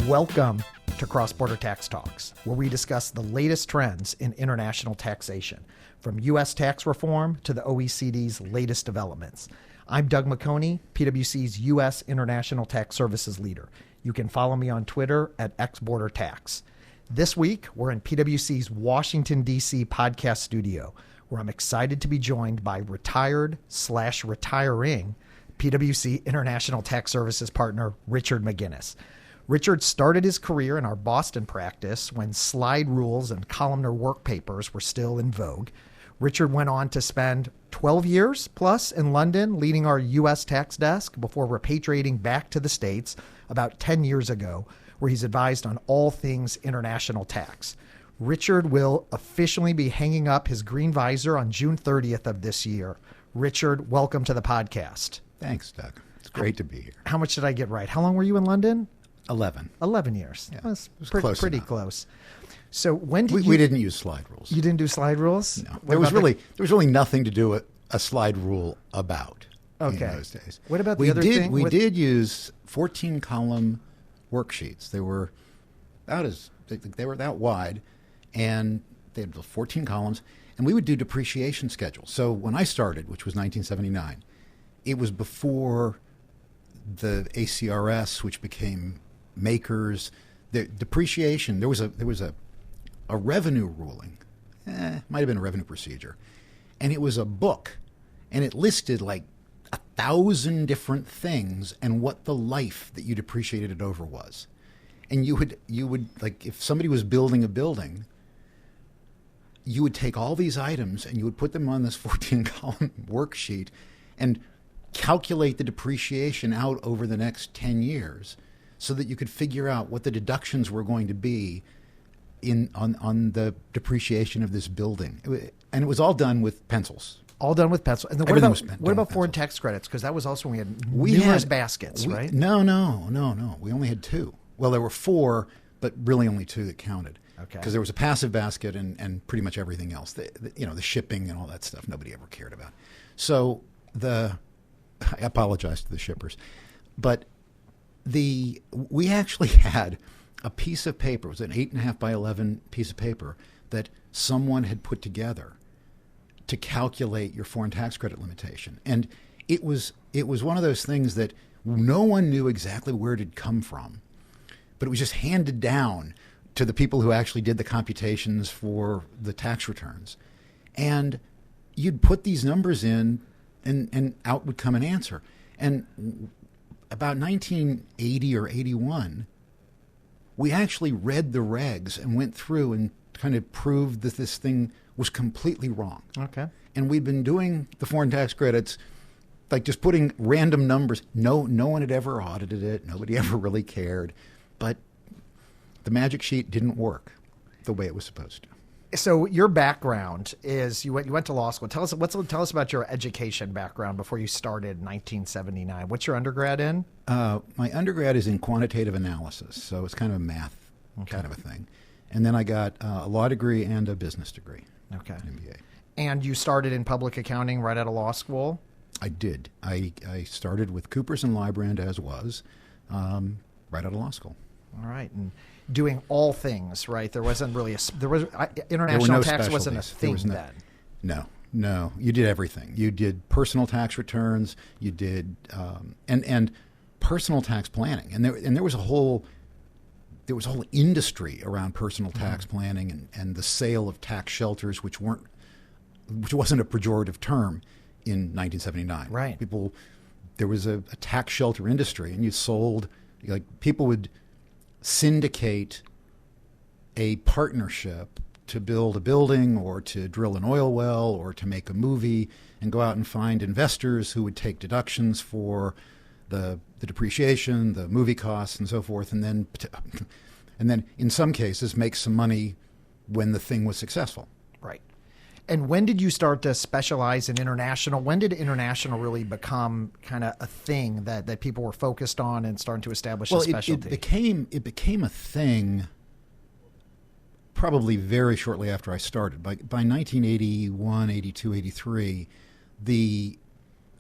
Welcome to Cross-Border Tax Talks, where we discuss the latest trends in international taxation, from U.S. tax reform to the OECD's latest developments. I'm Doug McConey, PwC's U.S. International Tax Services leader. You can follow me on Twitter at xbordertax. This week, we're in PwC's Washington, D.C. podcast studio, where I'm excited to be joined by retired/retiring PwC International Tax Services partner, Richard McGinnis. Richard started his career in our Boston practice when slide rules and columnar work papers were still in vogue. Richard went on to spend 12 years plus in London leading our U.S. tax desk before repatriating back to the States about 10 years ago, where he's advised on all things international tax. Richard will officially be hanging up his green visor on June 30th of this year. Richard, welcome to the podcast. Thanks, Doug. It's great to be here. How much did I get right? How long were you in London? 11. 11 years. Yeah, That's it was pretty enough. close. So when did We didn't use slide rules. You didn't do slide rules? No. What There was about really nothing to do a slide rule about in those days. What about the other thing? We did use 14-column worksheets. They were they were that wide, and they had 14 columns, and we would do depreciation schedules. So when I started, which was 1979, it was before the ACRS, which became Makers. The depreciation, there was a revenue ruling, might have been a revenue procedure, and it was a book, and it listed like 1,000 different things and what the life that you depreciated it over was. And you would like, if somebody was building a building, you would take all these items and you would put them on this 14-column worksheet and calculate the depreciation out over the next 10 years so that you could figure out what the deductions were going to be on the depreciation of this building. And it was all done with pencils. All done with pencil. And then what about foreign tax credits? Because that was also when we had numerous baskets, right? No. We only had two. Well, there were four, but really only two that counted. Okay. Because there was a passive basket and pretty much everything else. The shipping and all that stuff nobody ever cared about. So I apologize to the shippers, but we actually had a piece of paper. It was an 8.5 by 11 piece of paper that someone had put together to calculate your foreign tax credit limitation. And it was one of those things that no one knew exactly where it had come from, but it was just handed down to the people who actually did the computations for the tax returns. And you'd put these numbers in and out would come an answer. And about 1980 or 81, we actually read the regs and went through and kind of proved that this thing was completely wrong. Okay. And we'd been doing the foreign tax credits, like just putting random numbers. No one had ever audited it. Nobody ever really cared. But the magic sheet didn't work the way it was supposed to. So your background is you went to law school. Tell us about your education background before you started in 1979. What's your undergrad in? My undergrad is in quantitative analysis, so it's kind of a math kind of a thing. And then I got a law degree and a business degree. Okay. An MBA. And you started in public accounting right out of law school? I did. I started with Coopers and Lybrand as was, right out of law school. All right. And doing all things, right? There wasn't really international tax wasn't a thing then. No. You did everything. You did personal tax returns. You did and personal tax planning. And there was a whole industry around personal tax planning and the sale of tax shelters, which wasn't a pejorative term in 1979. Right. There was a tax shelter industry, and you sold, like, people would syndicate a partnership to build a building or to drill an oil well or to make a movie and go out and find investors who would take deductions for the depreciation, the movie costs, and so forth, and then in some cases make some money when the thing was successful. Right. And when did you start to specialize in international? When did international really become kind of a thing that people were focused on and starting to establish a specialty? It became a thing probably very shortly after I started. By 1981, 82, 83, the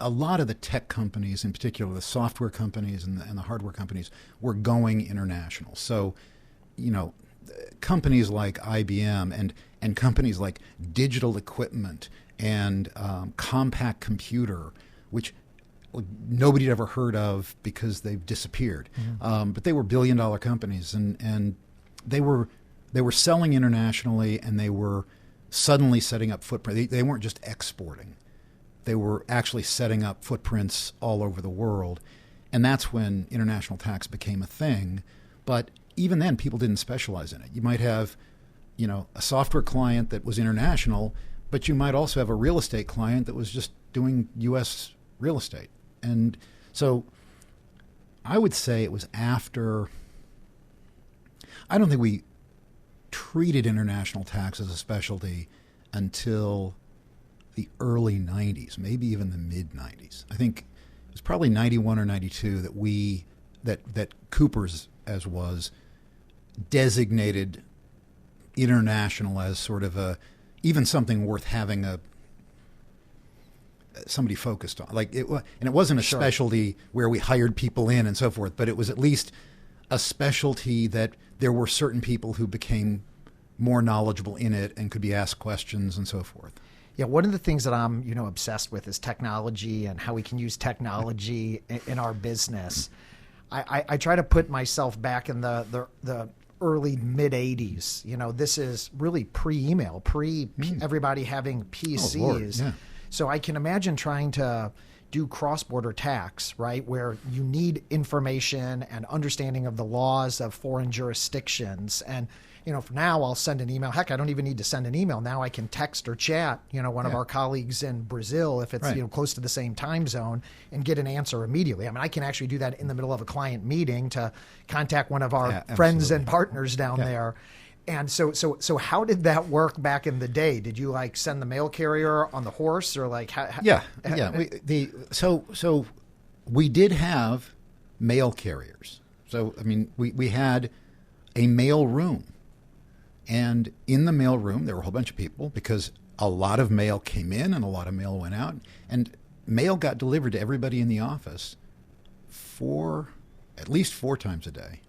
a lot of the tech companies, in particular the software companies and the hardware companies, were going international. So, companies like IBM and companies like Digital Equipment and Compaq Computer, which nobody had ever heard of because they've disappeared. Mm-hmm. But they were billion-dollar companies, and they were selling internationally, and they were suddenly setting up footprint. They weren't just exporting. They were actually setting up footprints all over the world. And that's when international tax became a thing. But even then, people didn't specialize in it. You might have, a software client that was international, but you might also have a real estate client that was just doing U.S. real estate. And so I would say it was after, I don't think we treated international tax as a specialty until the early 90s, maybe even the mid 90s. I think it was probably 91 or 92 that Cooper's, as was, designated international as sort of even something worth having somebody focused on. And it wasn't a specialty where we hired people in and so forth, but it was at least a specialty that there were certain people who became more knowledgeable in it and could be asked questions and so forth. Yeah, one of the things that I'm, obsessed with is technology and how we can use technology in our business. I try to put myself back in the early mid 80s. This is really pre-email, everybody having PCs. Oh, Lord, yeah. So I can imagine trying to do cross-border tax, right, where you need information and understanding of the laws of foreign jurisdictions. And for now, I'll send an email. Heck, I don't even need to send an email. Now I can text or chat, one of our colleagues in Brazil, if it's close to the same time zone, and get an answer immediately. I mean, I can actually do that in the middle of a client meeting to contact one of our friends and partners down there. And so how did that work back in the day? Did you send the mail carrier on the horse, or So we did have mail carriers. So I mean, we had a mail room. And in the mail room, there were a whole bunch of people because a lot of mail came in and a lot of mail went out. And mail got delivered to everybody in the office at least 4 times a day.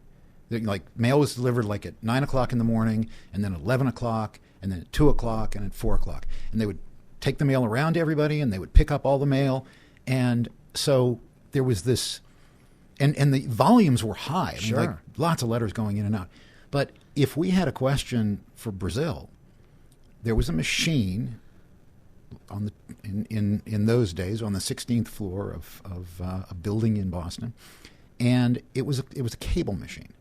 Mail was delivered at 9 o'clock in the morning, and then at 11 o'clock, and then at 2 o'clock, and at 4 o'clock. And they would take the mail around to everybody, and they would pick up all the mail. And so there was this, and the volumes were high. I mean, lots of letters going in and out. But if we had a question for Brazil, there was a machine in those days on the 16th floor of a building in Boston, and it was a cable machine,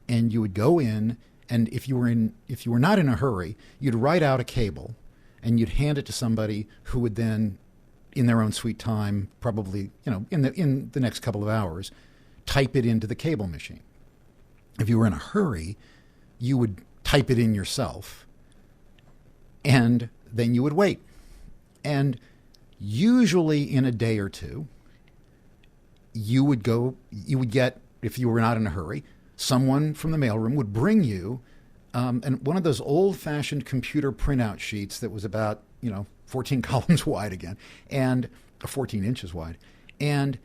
and you would go in, and if you were not in a hurry, you'd write out a cable, and you'd hand it to somebody who would then, in their own sweet time, probably in the next couple of hours, type it into the cable machine. If you were in a hurry, you would type it in yourself, and then you would wait. And usually in a day or two, you would get, if you were not in a hurry, someone from the mailroom would bring you and one of those old-fashioned computer printout sheets that was about 14 columns wide again, and 14 inches wide, and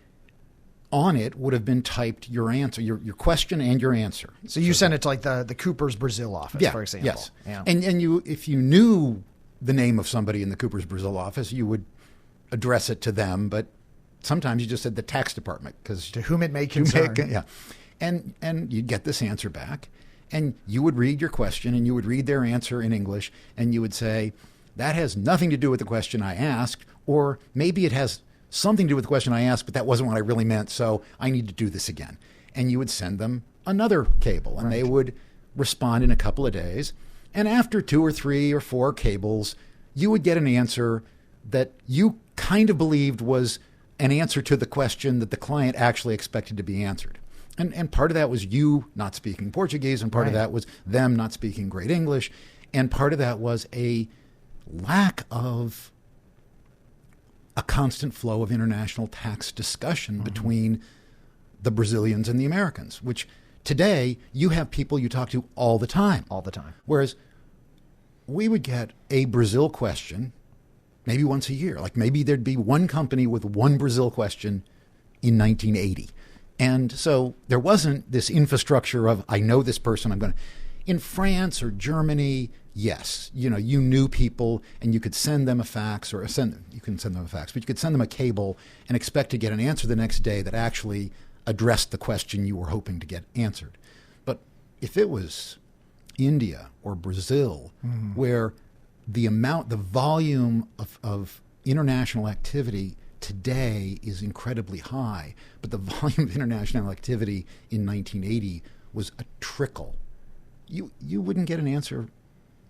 on it would have been typed your answer, your question and your answer. So you sent it to the Cooper's Brazil office, for example. Yes. Yeah. And you, if you knew the name of somebody in the Cooper's Brazil office, you would address it to them. But sometimes you just said the tax department, because to whom it may concern. And you'd get this answer back, and you would read your question, and you would read their answer in English, and you would say, that has nothing to do with the question I asked, or maybe it has something to do with the question I asked, but that wasn't what I really meant, so I need to do this again. And you would send them another cable, and they would respond in a couple of days. And after 2 or 3 or 4 cables, you would get an answer that you kind of believed was an answer to the question that the client actually expected to be answered. And part of that was you not speaking Portuguese, and part of that was them not speaking great English, and part of that was a lack of a constant flow of international tax discussion between the Brazilians and the Americans, which today you have people you talk to all the time. All the time. Whereas we would get a Brazil question maybe once a year. Like maybe there'd be one company with one Brazil question in 1980. And so there wasn't this infrastructure of, I know this person, I'm going to. In France or Germany, yes, you knew people and you could send them a fax you couldn't send them a fax, but you could send them a cable and expect to get an answer the next day that actually addressed the question you were hoping to get answered. But if it was India or Brazil, where the volume of international activity today is incredibly high, but the volume of international activity in 1980 was a trickle. You wouldn't get an answer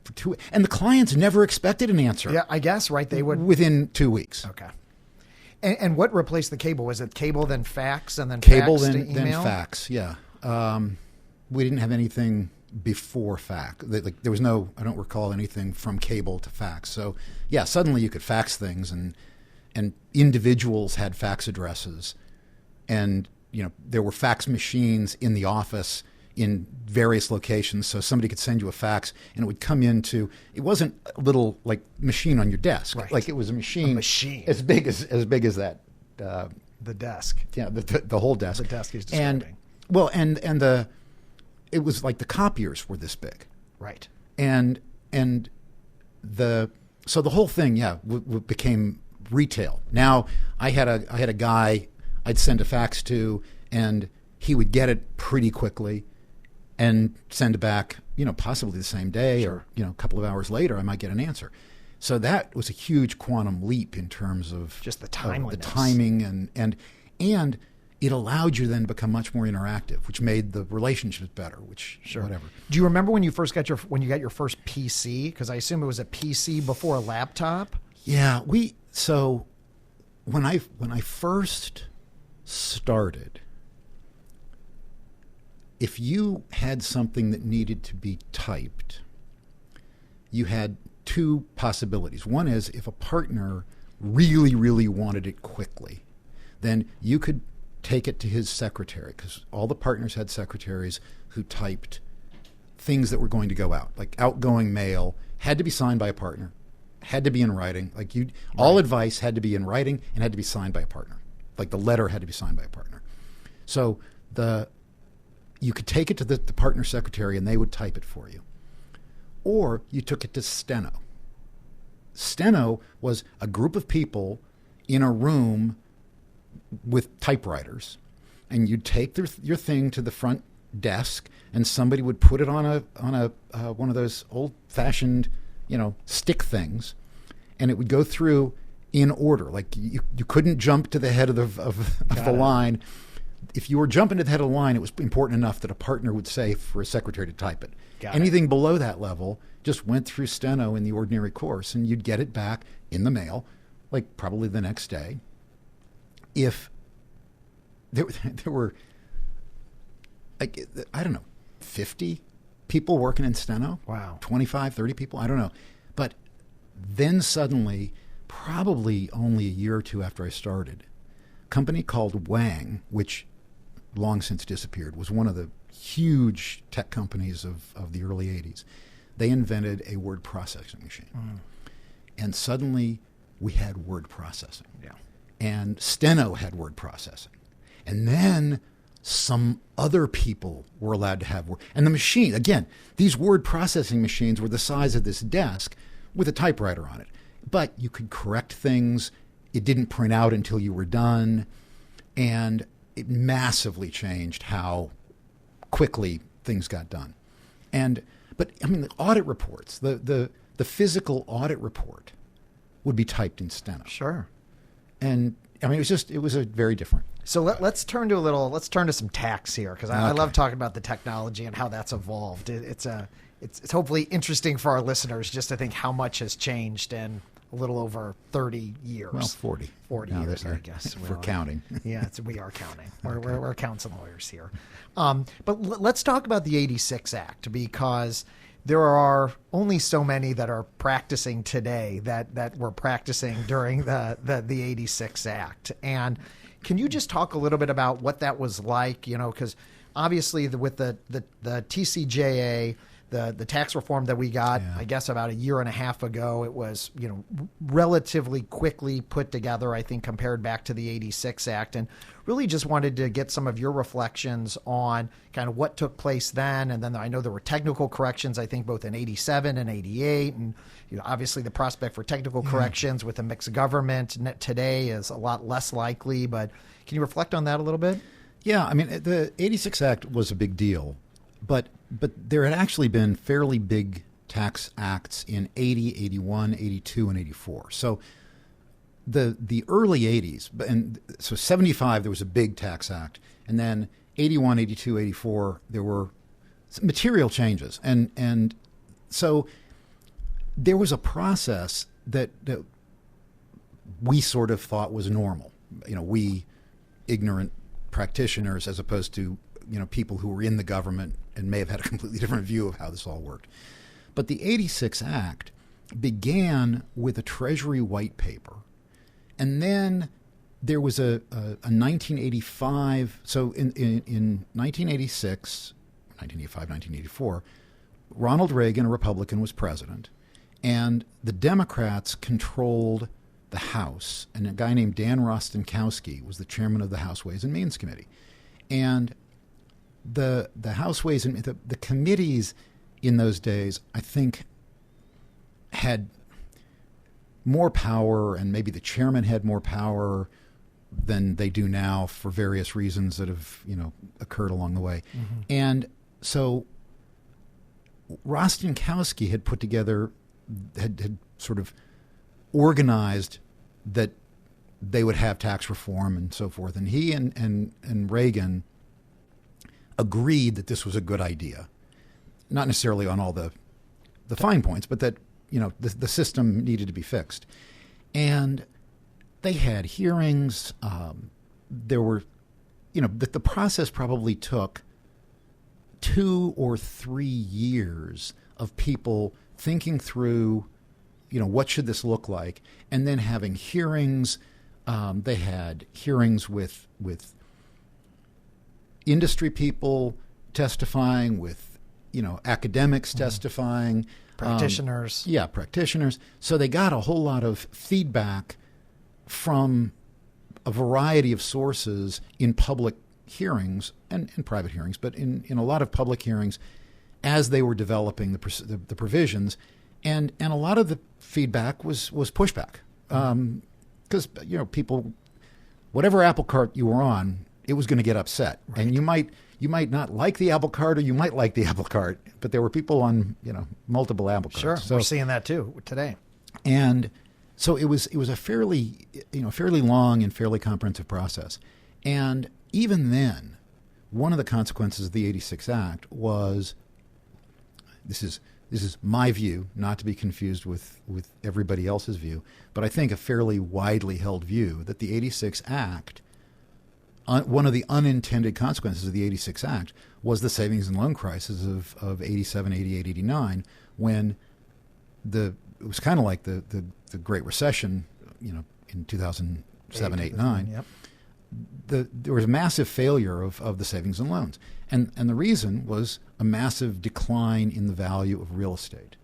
for 2 weeks. And the clients never expected an answer. Yeah, I guess, right? They would. Within 2 weeks. Okay. And what replaced the cable? Was it cable, then fax, and then cable, fax then to email? Then fax, yeah. We didn't have anything before fax. There was no, I don't recall anything from cable to fax. So, yeah, suddenly you could fax things, and individuals had fax addresses. And, there were fax machines in the office in various locations, so somebody could send you a fax and it would come into, it wasn't a little machine on your desk. Right. Like it was a machine as big as that. The desk. Yeah, the whole desk. The desk is describing. And it was like the copiers were this big. Right. So the whole thing, became retail. Now I had a guy I'd send a fax to, and he would get it pretty quickly and send it back, possibly the same day. Sure. Or, a couple of hours later, I might get an answer. So that was a huge quantum leap in terms of just the timeliness. The timing and it allowed you then to become much more interactive, which made the relationships better, whatever. Do you remember when you got your first PC? Because I assume it was a PC before a laptop. Yeah, so when I first started, if you had something that needed to be typed, you had two possibilities. One is if a partner really, really wanted it quickly, then you could take it to his secretary, because all the partners had secretaries who typed things that were going to go out, like outgoing mail had to be signed by a partner, had to be in writing. All advice had to be in writing and had to be signed by a partner. Like the letter had to be signed by a partner. So you could take it to the partner secretary and they would type it for you. Or you took it to Steno. Steno was a group of people in a room with typewriters, and you'd take your thing to the front desk, and somebody would put it on one of those old-fashioned, stick things, and it would go through in order. Like you couldn't jump to the head of the line. If you were jumping to the head of the line, it was important enough that a partner would say for a secretary to type it. Anything below that level just went through Steno in the ordinary course, and you'd get it back in the mail, like probably the next day. If there were, like, I don't know, 50 people working in Steno? Wow. 25, 30 people? I don't know. But then suddenly, probably only a year or two after I started, a company called Wang, which long since disappeared, was one of the huge tech companies of the early 80s. They invented a word processing machine. And suddenly we had word processing. Yeah. And Steno had word processing. And then some other people were allowed to have word. And the machine, again, these word processing machines were the size of this desk with a typewriter on it. But you could correct things. It didn't print out until you were done. And it massively changed how quickly things got done. But I mean, the audit reports, the physical audit report would be typed in Steno. Sure. And I mean, it was a very different. So let's turn to some tax here, because I love talking about the technology and how that's evolved. It's hopefully interesting for our listeners just to think how much has changed in a little over 30 years. Well, 40. 40 years, I guess. If we're counting. Yeah, we are counting. We're accounts and lawyers here. But let's talk about the 86 Act, because there are only so many that are practicing today that were practicing during the 86 Act. And can you just talk a little bit about what that was like? Because obviously with the TCJA, the tax reform that we got, I guess about a year and a half ago, it was, relatively quickly put together, I think, compared back to the 86 Act, and really just wanted to get some of your reflections on kind of what took place then. And then I know there were technical corrections, I think, both in 87 and 88. And obviously the prospect for technical corrections with a mixed government today is a lot less likely. But can you reflect on that a little bit? Yeah, I mean, the 86 Act was a big deal, but there had actually been fairly big tax acts in 80, 81, 82, and 84. So the early 80s, and so 75, there was a big tax act. And then 81, 82, 84, there were material changes. And so there was a process that we sort of thought was normal. We ignorant practitioners, as opposed to people who were in the government and may have had a completely different view of how this all worked. But the 86 Act began with a Treasury white paper, and then there was a 1985. So in 1986, 1985, 1984, Ronald Reagan, a Republican, was president, and the Democrats controlled the House, and a guy named Dan Rostenkowski was the chairman of the House Ways and Means Committee. And the House Ways and the committees in those days, I think, had more power, and maybe the chairman had more power than they do now for various reasons that have occurred along the way. Mm-hmm. And so Rostenkowski had put together, had sort of organized that they would have tax reform and so forth. And he and Reagan agreed that this was a good idea. Not necessarily on all the fine points, but that the system needed to be fixed. And they had hearings. There were, the process probably took 2 or 3 years of people thinking through, what should this look like, and then having hearings. They had hearings with industry people testifying, with academics testifying, practitioners. Practitioners. So they got a whole lot of feedback from a variety of sources in public hearings and in private hearings, but in a lot of public hearings as they were developing the provisions. And a lot of the feedback was pushback. Because, people, whatever apple cart you were on, it was going to get upset. Right. And you might not like the apple cart, or you might like the apple cart, but there were people on, multiple apple carts. Sure, so, we're seeing that too today. And so it was a fairly long and fairly comprehensive process. And even then, one of the consequences of the 86 Act was, this is my view, not to be confused with everybody else's view, but I think a fairly widely held view, that the 86 Act, one of the unintended consequences of the 86 Act was the savings and loan crisis of 87, 88, 89, when it was kind of like the Great Recession, in 2007, 8, 9. Yep. There was a massive failure of the savings and loans. And the reason was a massive decline in the value of real estate.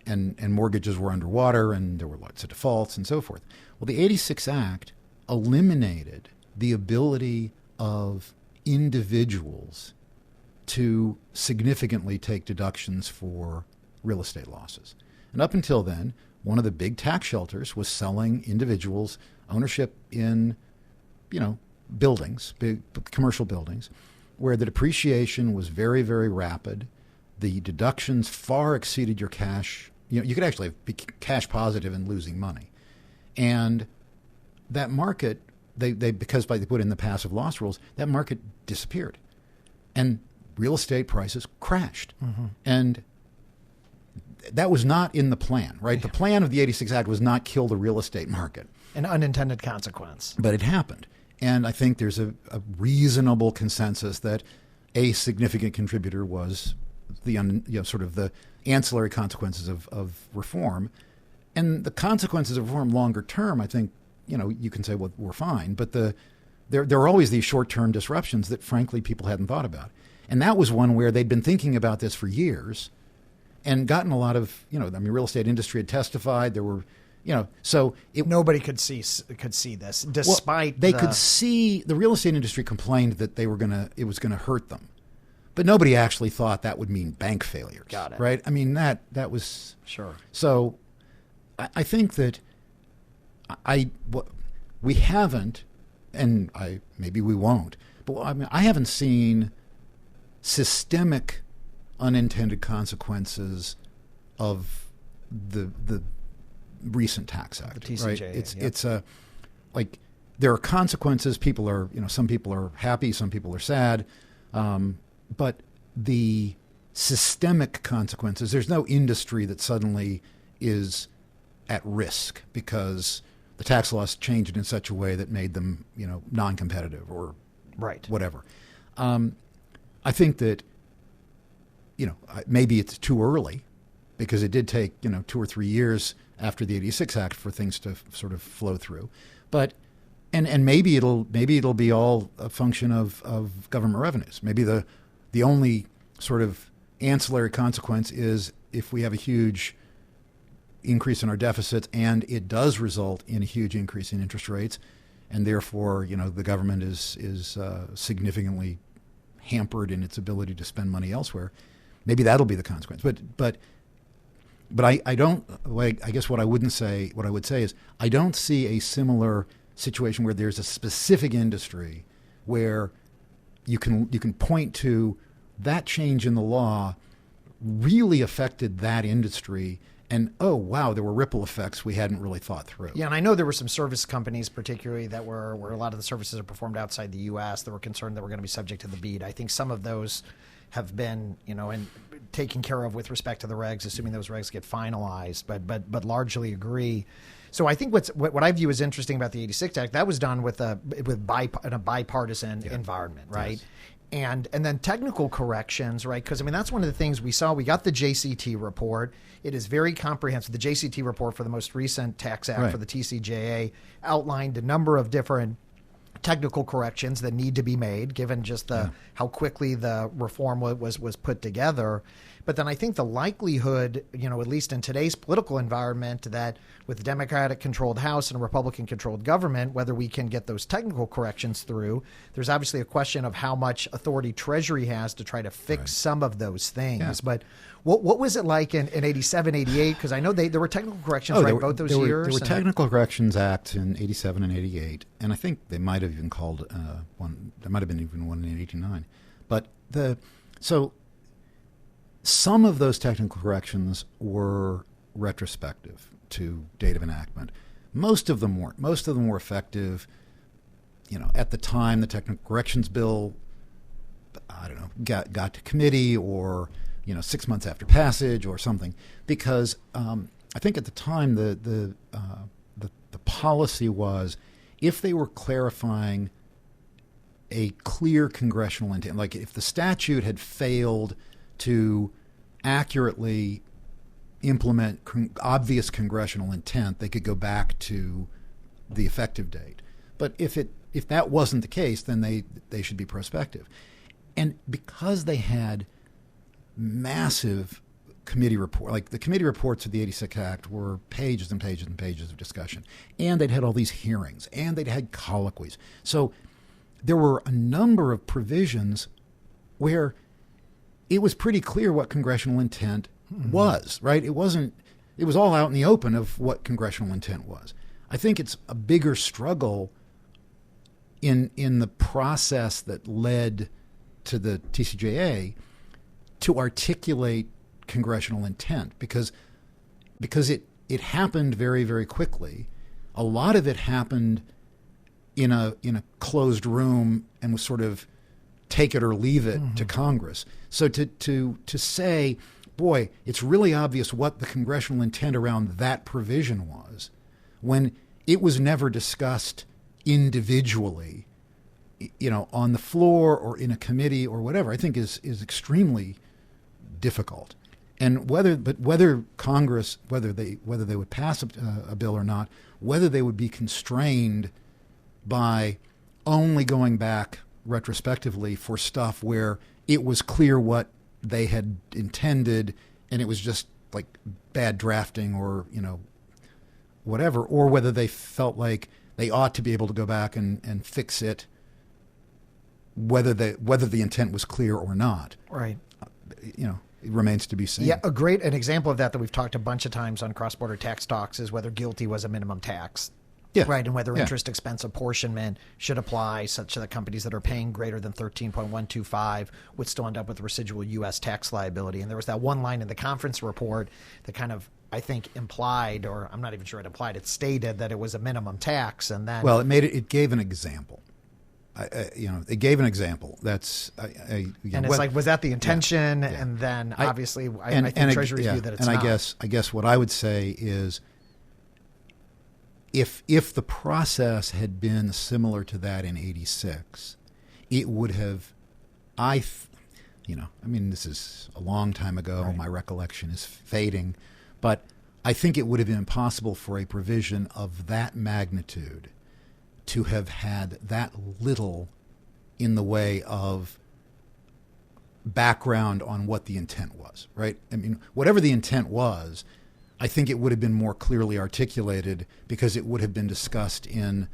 And mortgages were underwater, and there were lots of defaults and so forth. Well, the 86 Act eliminated the ability of individuals to significantly take deductions for real estate losses. And up until then, one of the big tax shelters was selling individuals ownership in, buildings, big commercial buildings, where the depreciation was very, very rapid. The deductions far exceeded your cash. You could actually be cash positive and losing money. And that market, because they put in the passive loss rules, that market disappeared. And real estate prices crashed. Mm-hmm. And that was not in the plan, right? Yeah. The plan of the 86 Act was not kill the real estate market. An unintended consequence. But it happened. And I think there's a reasonable consensus that a significant contributor was the sort of the ancillary consequences of reform. And the consequences of reform longer term, I think, you can say, well, we're fine. But there are always these short-term disruptions that, frankly, people hadn't thought about. And that was one where they'd been thinking about this for years, and gotten a lot of, real estate industry had testified. There were, so nobody could see this, despite they could see the real estate industry complained that it was gonna hurt them, but nobody actually thought that would mean bank failures. Got it. Right? I mean that was sure. So I think that we haven't, and maybe we won't, but I haven't seen systemic unintended consequences of the recent Tax Act. The TCJA. Right? It's like there are consequences. People are, some people are happy, some people are sad, but the systemic consequences. There's no industry that suddenly is at risk because the tax laws changed in such a way that made them, non-competitive or whatever. I think that, maybe it's too early because it did take, 2 or 3 years after the 86 Act for things to sort of flow through. But, and maybe it'll be all a function of government revenues. Maybe the only sort of ancillary consequence is if we have a huge increase in our deficits and it does result in a huge increase in interest rates, and therefore, the government is significantly hampered in its ability to spend money elsewhere. Maybe that'll be the consequence. But I don't. I guess what I would say is I don't see a similar situation where there's a specific industry where you can point to that change in the law really affected that industry. And, oh, wow, there were ripple effects we hadn't really thought through. Yeah, and I know there were some service companies particularly that where a lot of the services are performed outside the U.S. that were concerned that were going to be subject to the BEAT. I think some of those have been, and taken care of with respect to the regs, assuming those regs get finalized, but largely agree. So I think what I view as interesting about the 86 Act, that was done in a bipartisan environment, right? Yes. And then technical corrections, right? Because, that's one of the things we saw. We got the JCT report. It is very comprehensive. The JCT report for the most recent Tax Act for the TCJA outlined a number of different technical corrections that need to be made, given just how quickly the reform was put together. But then I think the likelihood, at least in today's political environment, that with a Democratic-controlled House and a Republican-controlled government, whether we can get those technical corrections through, there's obviously a question of how much authority Treasury has to try to fix some of those things. Yeah. But what was it like in 87, 88? Because I know there were technical corrections, both those years? There were technical corrections acts in 87 and 88, and I think they might have even called one. There might have been even one in 89. But some of those technical corrections were retrospective to date of enactment. Most of them weren't. Most of them were effective. At the time the technical corrections bill, got to committee or 6 months after passage or something. Because I think at the time the policy was if they were clarifying a clear congressional intent, like if the statute had failed to accurately implement obvious congressional intent, they could go back to the effective date. But if that wasn't the case, then they should be prospective. And because they had massive committee report, like the committee reports of the 86 Act were pages and pages and pages of discussion, and they'd had all these hearings, and they'd had colloquies. So there were a number of provisions where it was pretty clear what congressional intent was, right? It was all out in the open of what congressional intent was. I think it's a bigger struggle in the process that led to the TCJA to articulate congressional intent because it happened very, very quickly. A lot of it happened in a closed room and was sort of take it or leave it to Congress. So to say, boy, it's really obvious what the congressional intent around that provision was when it was never discussed individually, on the floor or in a committee or whatever, I think is extremely difficult. And whether Congress, whether they would pass a bill or not, whether they would be constrained by only going back retrospectively for stuff where it was clear what they had intended and it was just like bad drafting or, whatever, or whether they felt like they ought to be able to go back and fix it, whether the intent was clear or not. Right. It remains to be seen. Yeah, an example of that we've talked a bunch of times on cross-border tax talks is whether GILTI was a minimum tax. Yeah. Right, and whether interest expense apportionment should apply such that companies that are paying greater than 13.125 would still end up with residual U.S. tax liability. And there was that one line in the conference report that kind of, I think, implied, or I'm not even sure it implied, it stated that it was a minimum tax. And then, well, it gave an example. It gave an example. That's and it's like, was that the intention? Yeah. And then obviously, I think Treasury's view that it's not. I guess what I would say is, if the process had been similar to that in '86, it would have, this is a long time ago. Right. My recollection is fading, but I think it would have been impossible for a provision of that magnitude to have had that little in the way of background on what the intent was, right? I mean, whatever the intent was, I think it would have been more clearly articulated because it would have been discussed in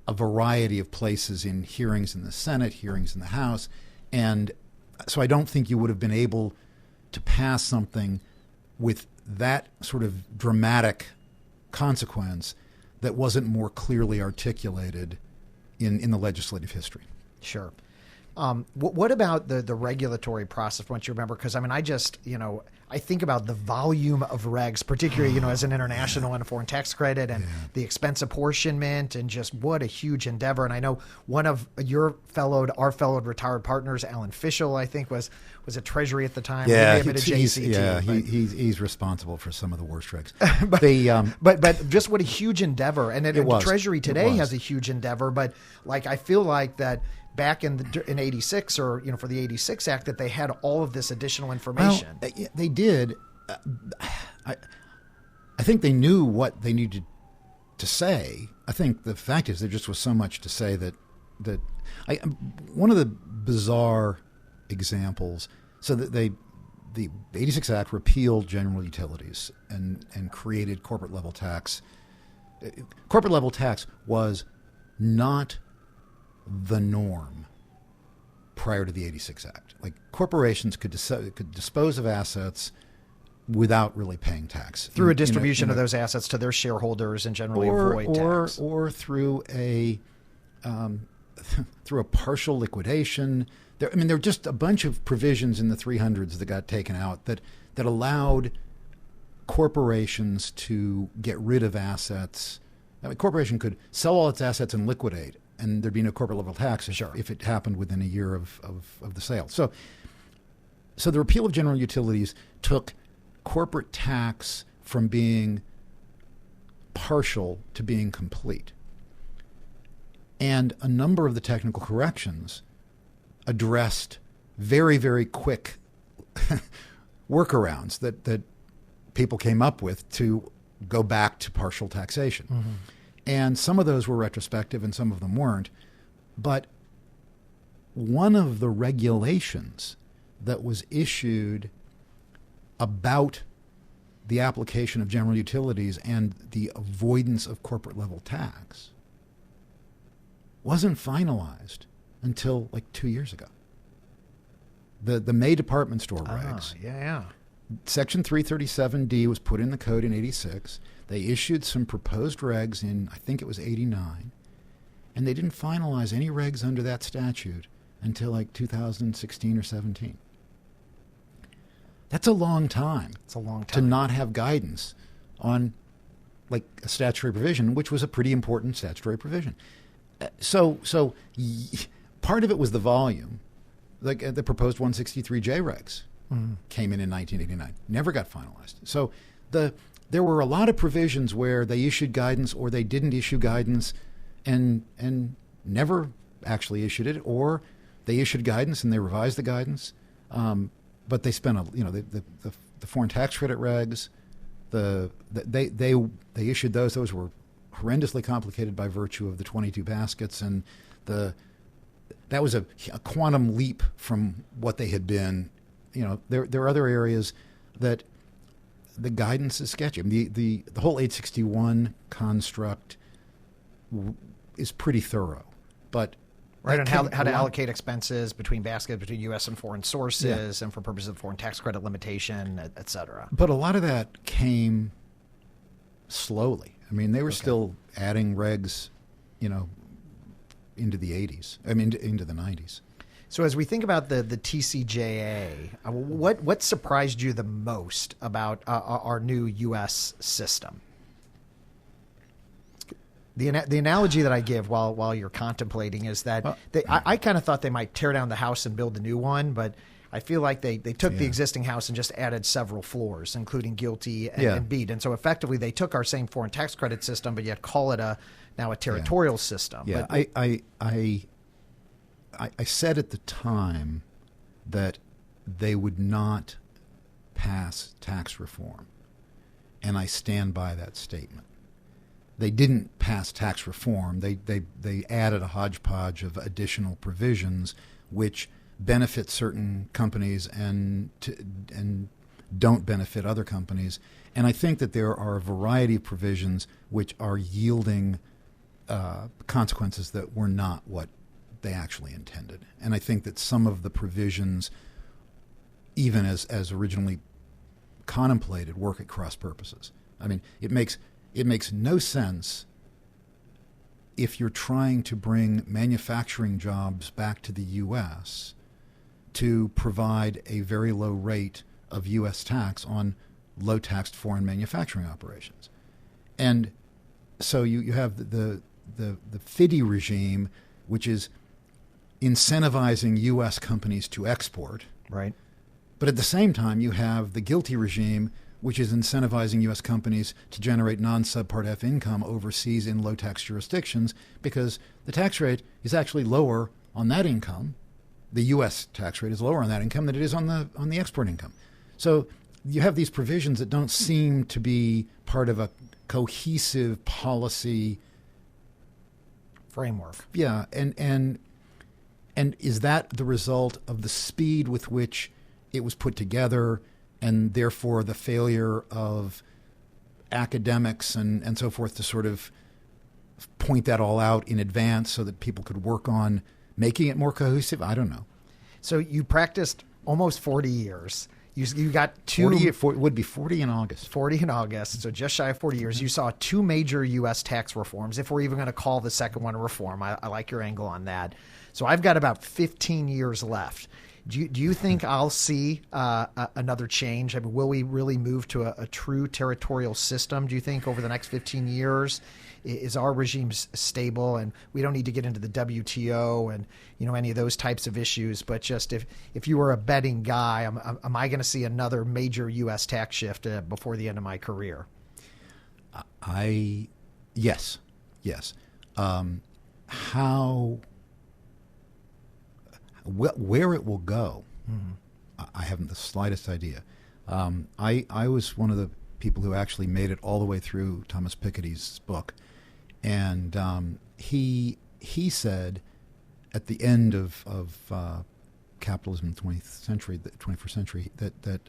a variety of places, in hearings in the Senate, hearings in the House. And so I don't think you would have been able to pass something with that sort of dramatic consequence that wasn't more clearly articulated in the legislative history. Sure. What about the regulatory process, once you remember? Because, I think about the volume of regs, particularly, as an international and a foreign tax credit and the expense apportionment and just what a huge endeavor. And I know one of our fellow retired partners, Alan Fischel, I think was at Treasury at the time. Yeah, he's responsible for some of the worst regs. but just what a huge endeavor. And Treasury today has a huge endeavor. But I feel like that back in 86 or, for the 86 Act, that they had all of this additional information. Well, they did. I think they knew what they needed to say. I think the fact is there just was so much to say that one of the bizarre examples, so that the 86 Act repealed general utilities and created corporate level tax. Corporate level tax was not the norm prior to the 86 Act. Like, corporations could dispose of assets without really paying tax through a distribution of those assets to their shareholders and generally avoid tax, or through a partial liquidation. There are just a bunch of provisions in the 300s that got taken out that allowed corporations to get rid of assets. A corporation could sell all its assets and liquidate, and there'd be no corporate level tax if it happened within a year of the sale. So the repeal of general utilities took corporate tax from being partial to being complete. And a number of the technical corrections addressed very, very quick workarounds that people came up with to go back to partial taxation. Mm-hmm. And some of those were retrospective and some of them weren't. But one of the regulations that was issued about the application of general utilities and the avoidance of corporate level tax wasn't finalized until 2 years ago. The May department store regs. Section 337D was put in the code in 86. They issued some proposed regs in, I think it was 89, and they didn't finalize any regs under that statute until 2016 or 17. That's a long time. It's a long time to not have guidance on a statutory provision, which was a pretty important statutory provision. So part of it was the volume. The proposed 163J regs came in 1989, never got finalized. So there were a lot of provisions where they issued guidance or they didn't issue guidance and never actually issued it, or they issued guidance and they revised the guidance. But they spent the foreign tax credit regs, they issued those. Those were horrendously complicated by virtue of the 22 baskets, and that was a quantum leap from what they had been. There are other areas. that the guidance is sketchy. I mean, the whole 861 construct is pretty thorough, but right on how to allocate expenses between baskets, between U.S. and foreign sources, and for purposes of foreign tax credit limitation, et cetera. But a lot of that came slowly. I mean, they were still adding regs, into the 80s. I mean, into the 90s. So as we think about the TCJA, what surprised you the most about our new U.S. system? The analogy that I give while you're contemplating is that I kind of thought they might tear down the house and build a new one, but I feel like they took the existing house and just added several floors, including GILTI and BEAT. And so effectively they took our same foreign tax credit system, but yet call it now a territorial system. Yeah, but, I said at the time that they would not pass tax reform, and I stand by that statement. They didn't pass tax reform. They added a hodgepodge of additional provisions which benefit certain companies and don't benefit other companies. And I think that there are a variety of provisions which are yielding consequences that were not what they actually intended. And I think that some of the provisions, even as originally contemplated, work at cross purposes. I mean, it makes no sense if you're trying to bring manufacturing jobs back to the U.S. to provide a very low rate of U.S. tax on low-taxed foreign manufacturing operations. And so you have the FDII regime, which is incentivizing U.S. companies to export. Right. But at the same time, you have the GILTI regime, which is incentivizing U.S. companies to generate non-Subpart F income overseas in low-tax jurisdictions because the tax rate is actually lower on that income. The U.S. tax rate is lower on that income than it is on the export income. So you have these provisions that don't seem to be part of a cohesive policy framework. Yeah, and is that the result of the speed with which it was put together, and therefore the failure of academics and so forth to sort of point that all out in advance so that people could work on making it more cohesive? I don't know. So you practiced almost 40 years. You got two... 40 would be 40 in August. 40 in August, so just shy of 40 years. You saw two major U.S. tax reforms, if we're even going to call the second one a reform. I like your angle on that. So I've got about 15 years left. Do you think I'll see another change? I mean, will we really move to a true territorial system, do you think, over the next 15 years? Is our regime stable? And we don't need to get into the WTO and any of those types of issues, but just if you were a betting guy, am I going to see another major U.S. tax shift before the end of my career? Yes. Where it will go, I haven't the slightest idea. I was one of the people who actually made it all the way through Thomas Piketty's book, and he said at the end of capitalism in the 21st century, that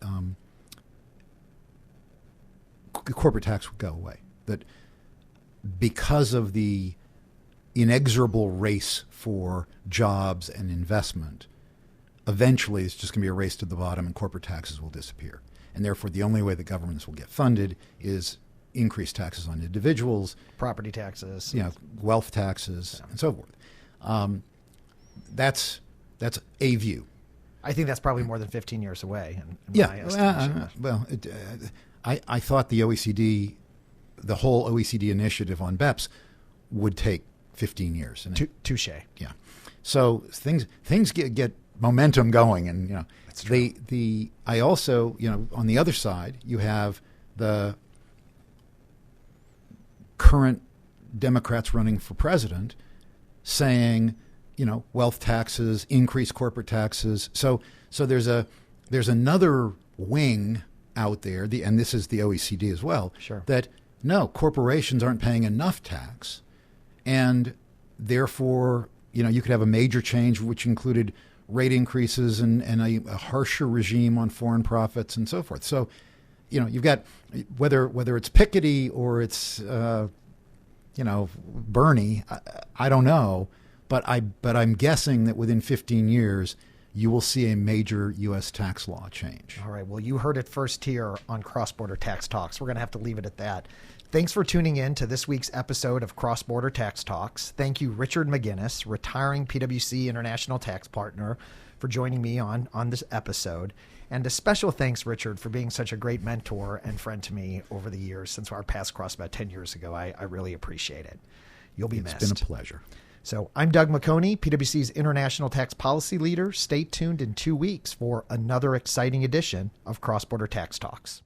corporate tax would go away. That because of the inexorable race for jobs and investment, eventually it's just going to be a race to the bottom and corporate taxes will disappear. And therefore the only way that governments will get funded is increased taxes on individuals, property taxes, wealth taxes, and so forth. That's a view. I think that's probably more than 15 years away. In my estimation. I thought the OECD, the whole OECD initiative on BEPS would take 15 years. Touche. Yeah. So things get momentum going, and That's true. I also on the other side you have the current Democrats running for president saying wealth taxes, increase corporate taxes. So there's another wing out there, and this is the OECD as well. Sure. That no, corporations aren't paying enough tax. And therefore, you could have a major change which included rate increases and a harsher regime on foreign profits and so forth. So, you've got whether it's Piketty or it's Bernie, I don't know, but I'm guessing that within 15 years you will see a major U.S. tax law change. All right. Well, you heard it first here on Cross-Border Tax Talks. We're going to have to leave it at that. Thanks for tuning in to this week's episode of Cross-Border Tax Talks. Thank you, Richard McGinnis, retiring PwC International Tax Partner, for joining me on this episode. And a special thanks, Richard, for being such a great mentor and friend to me over the years since our paths crossed about 10 years ago. I really appreciate it. You'll be missed. It's been a pleasure. So I'm Doug McConey, PwC's International Tax Policy Leader. Stay tuned in 2 weeks for another exciting edition of Cross-Border Tax Talks.